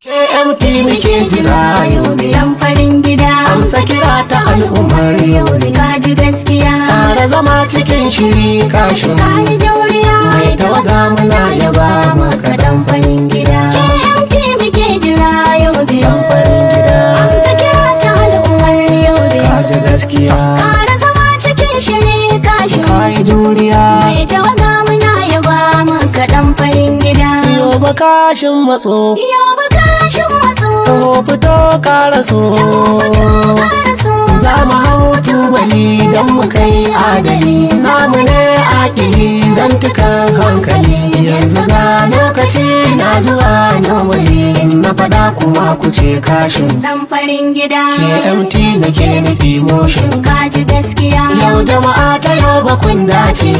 KMT muke jira yau ne dan farin gida amsa kira ta al'ummar yau ne kaji gaskiya tare zama cikin shiri kashin kayi jauriya mai tawaga muna yaba maka dan farin gida KMT muke jira yau ne dan farin gida amsa kira ta al'ummar yau ne kaji gaskiya tare zama cikin shiri kashin kayi juriya mai tawaga muna yaba maka dan farin gida yo bakashin matso yau bakashin matso taho fito karaso za mu hau tubali don mu kai adali namu ne akili zantukan hankali yanzu ga lokaci na zuwa nobali na faɗa kuma ku ce kashin dan farin gida KMT da ke nufi motion kaji gaskiya yau jama'a ta yau bakun dace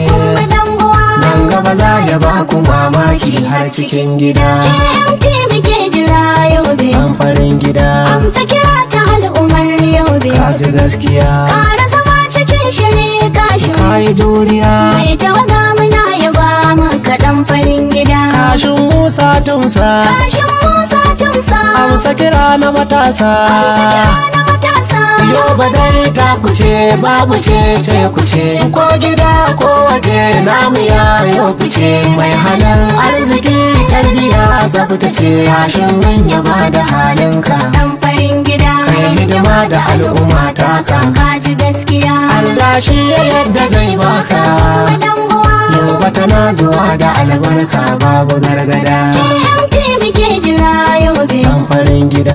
nan gaba za ya ba ku mamaki har cikin gida KMT muke jira yau be dan farin gida amsa kira ta al'ummar yau be kaji gaskiya ƙara zama cikin shiri kashin kayi juriya mai tawaga muna yaba maka dan farin gida kashin musa tumsa kashin musa tumsa amsa kira na matasa amsa kira na matasa yau ba dai ta kuce babu ce kuce ko gida ko waje namu ya yau kuce mai halin arziki tarbiya tsafta ce yashin manya ba da halinka dan farin gida kai hidima da al'umma taka kaji gaskiya Allah shi ya yadda zai baka dan uwa yau ba tana zuwa da albarka babu gargada KMT muke jira yau be dan farin gida